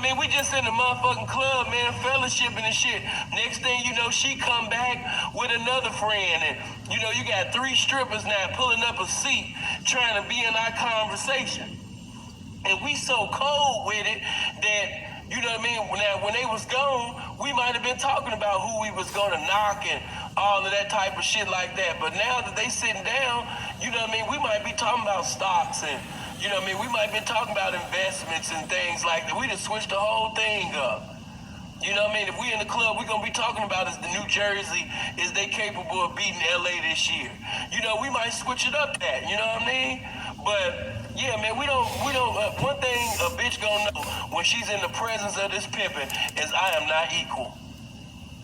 mean? We just in the motherfucking club, man, fellowshipping and shit. Next thing you know, she come back with another friend, and you know, you got 3 strippers now pulling up a seat trying to be in our conversation. And we so cold with it that, you know what I mean, when they was gone, we might have been talking about who we was gonna knock and all of that type of shit like that. But now that they sitting down, you know what I mean, we might be talking about stocks and, you know what I mean, we might be talking about investments and things like that. We just switched the whole thing up. You know what I mean? If we in the club, we're going to be talking about is the New Jersey, is they capable of beating LA this year? You know, we might switch it up that, you know what I mean? But, yeah, man, we don't, one thing a bitch gonna know when she's in the presence of this pimping is I am not equal.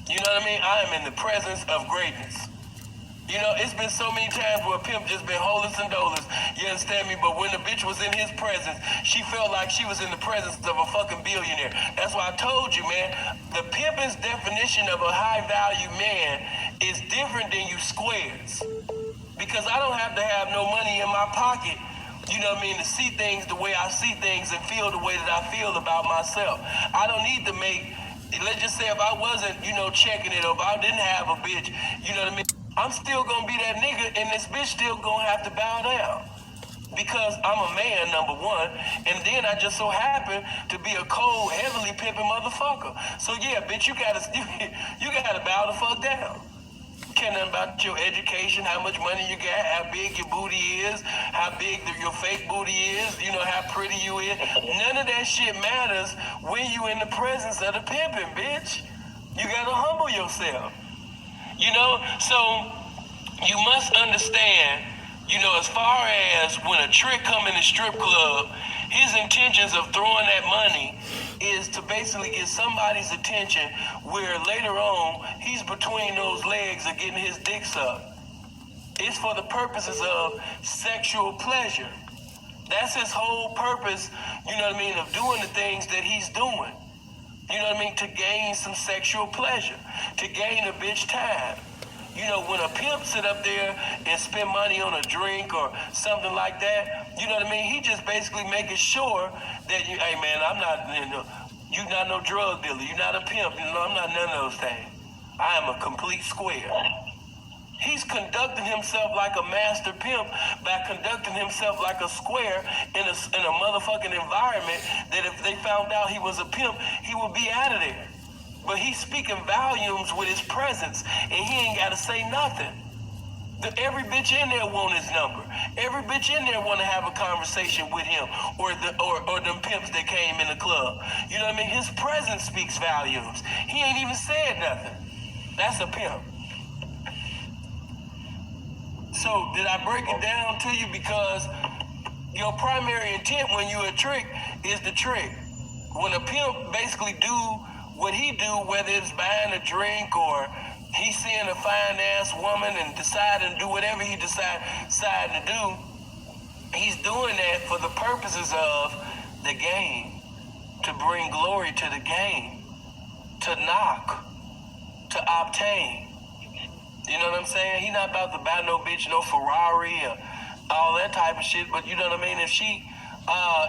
You know what I mean? I am in the presence of greatness. You know, it's been so many times where a pimp just been holeless and doleless, you understand me? But when the bitch was in his presence, she felt like she was in the presence of a fucking billionaire. That's why I told you, man, the pimping's definition of a high-value man is different than you squares. Because I don't have to have no money in my pocket, you know what I mean, to see things the way I see things and feel the way that I feel about myself. I don't need to make, let's just say if I wasn't, you know, checking it, or if I didn't have a bitch, you know what I mean, I'm still gonna be that nigga, and this bitch still gonna have to bow down. Because I'm a man, number one, and then I just so happen to be a cold, heavily pimping motherfucker. So yeah, bitch, you gotta bow the fuck down. Care nothing about your education, how much money you got, how big your booty is, how big your fake booty is, you know, how pretty you is. None of that shit matters when you in the presence of the pimping, bitch. You gotta humble yourself. You know, so you must understand, you know, as far as when a trick come in the strip club, his intentions of throwing that money is to basically get somebody's attention where later on, he's between those legs of getting his dick sucked. It's for the purposes of sexual pleasure. That's his whole purpose, you know what I mean, of doing the things that he's doing. You know what I mean? To gain some sexual pleasure, to gain a bitch time. You know, when a pimp sit up there and spend money on a drink or something like that, you know what I mean? He just basically making sure that you, hey man, I'm not, you know, you're not no drug dealer, you're not a pimp, you know, I'm not none of those things. I am a complete square. He's conducting himself like a master pimp by conducting himself like a square in a motherfucking environment that if they found out he was a pimp, he would be out of there. But he's speaking volumes with his presence, and he ain't got to say nothing. Every bitch in there want his number. Every bitch in there want to have a conversation with him or them pimps that came in the club. You know what I mean? His presence speaks volumes. He ain't even said nothing. That's a pimp. So did I break it down to you? Because your primary intent when you a trick is the trick. When a pimp basically do what he do, whether it's buying a drink or he's seeing a fine ass woman and deciding to do whatever he decide to do, he's doing that for the purposes of the game, to bring glory to the game, to knock, to obtain. You know what I'm saying? He not about to buy no bitch no Ferrari or all that type of shit, but you know what I mean? If she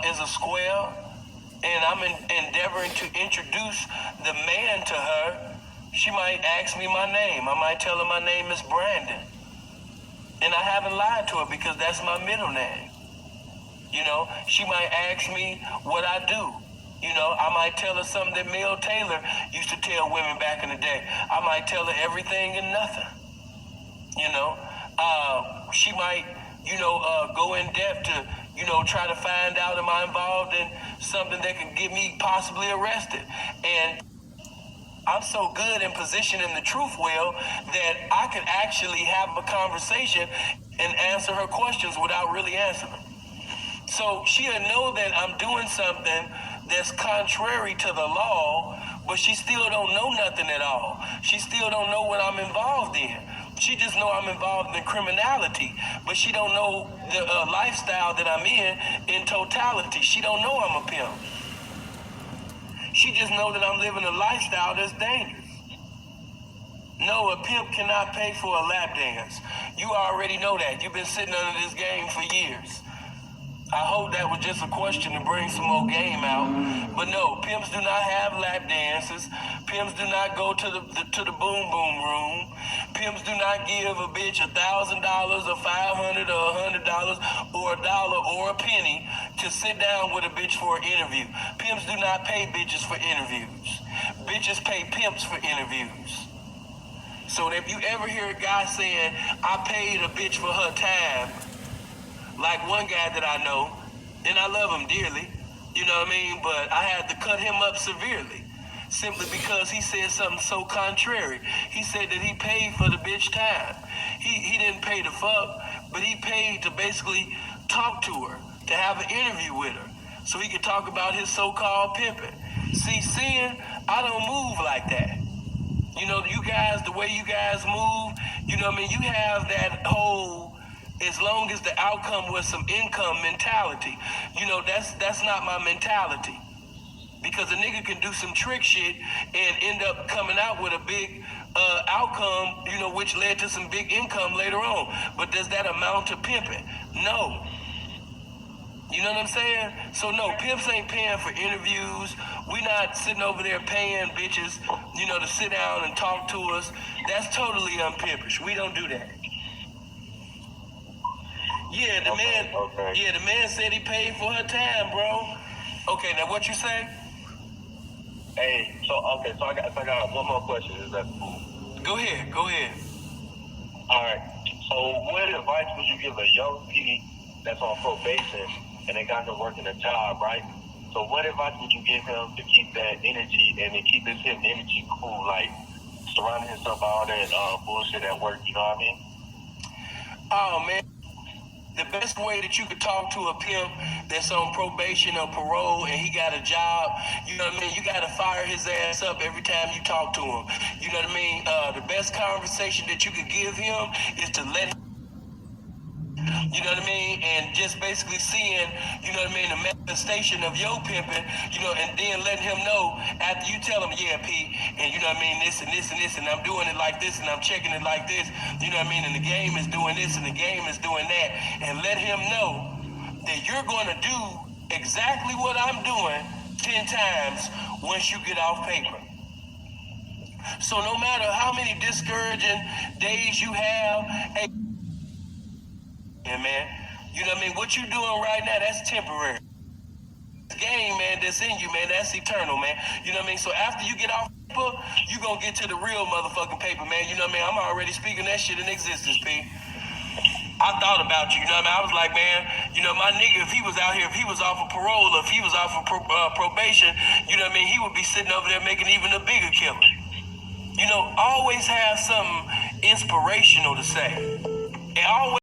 is a square and I'm endeavoring to introduce the man to her, she might ask me my name. I might tell her my name is Brandon. And I haven't lied to her because that's my middle name. You know, she might ask me what I do. You know, I might tell her something that Mel Taylor used to tell women back in the day. I might tell her everything and nothing. You know, she might, you know, go in depth to, you know, try to find out am I involved in something that can get me possibly arrested. And I'm so good in position in the truth well that I could actually have a conversation and answer her questions without really answering them. So she'll know that I'm doing something that's contrary to the law, but she still don't know nothing at all. She still don't know what I'm involved in. She just know I'm involved in criminality, but she don't know the lifestyle that I'm in totality. She don't know I'm a pimp. She just know that I'm living a lifestyle that's dangerous. No, a pimp cannot pay for a lap dance. You already know that. You've been sitting under this game for years. I hope that was just a question to bring some more game out. But no, pimps do not have lap dances. Pimps do not go to the boom boom room. Pimps do not give a bitch $1,000 or $500 or $100 or $1 or a penny to sit down with a bitch for an interview. Pimps do not pay bitches for interviews. Bitches pay pimps for interviews. So if you ever hear a guy saying, I paid a bitch for her time, like one guy that I know, and I love him dearly, you know what I mean? But I had to cut him up severely, simply because he said something so contrary. He said that he paid for the bitch time. He didn't pay to fuck, but he paid to basically talk to her, to have an interview with her, so he could talk about his so-called pimping. See, Sin, I don't move like that. You know, you guys, the way you guys move, you know what I mean? You have that whole, as long as the outcome was some income mentality. You know, that's not my mentality. Because a nigga can do some trick shit and end up coming out with a big outcome, you know, which led to some big income later on. But does that amount to pimping? No. You know what I'm saying? So no, pimps ain't paying for interviews. We not sitting over there paying bitches, you know, to sit down and talk to us. That's totally unpimpish. We don't do that. Yeah, the man said he paid for her time, bro. Okay, now what you say? Hey, so I got one more question. Is that cool? Go ahead. All right. So what advice would you give a young P that's on probation and they got to work in a job, right? So what advice would you give him to keep that energy and to keep his energy cool, like surrounding himself by all that bullshit at work, you know what I mean? Oh, man. The best way that you could talk to a pimp that's on probation or parole and he got a job, you know what I mean? You got to fire his ass up every time you talk to him. You know what I mean? The best conversation that you could give him is to let him, you know what I mean? And just basically seeing, you know what I mean, the manifestation of your pimping, you know, and then letting him know after you tell him, yeah, P, and you know what I mean, this and this and this, and I'm doing it like this, and I'm checking it like this, you know what I mean, and the game is doing this, and the game is doing that, and let him know that you're going to do exactly what I'm doing 10 times once you get off paper. So no matter how many discouraging days you have, hey, man, you know what I mean? What you doing right now, that's temporary. This game, man, that's in you, man, that's eternal, man. You know what I mean? So after you get off paper, you gonna get to the real motherfucking paper, man. You know what I mean? I'm already speaking that shit in existence, P. I thought about you, you know what I mean? I was like, man, you know, my nigga, if he was out here, if he was off of parole, or if he was off of probation, you know what I mean? He would be sitting over there making even a bigger killer. You know, always have something inspirational to say. And always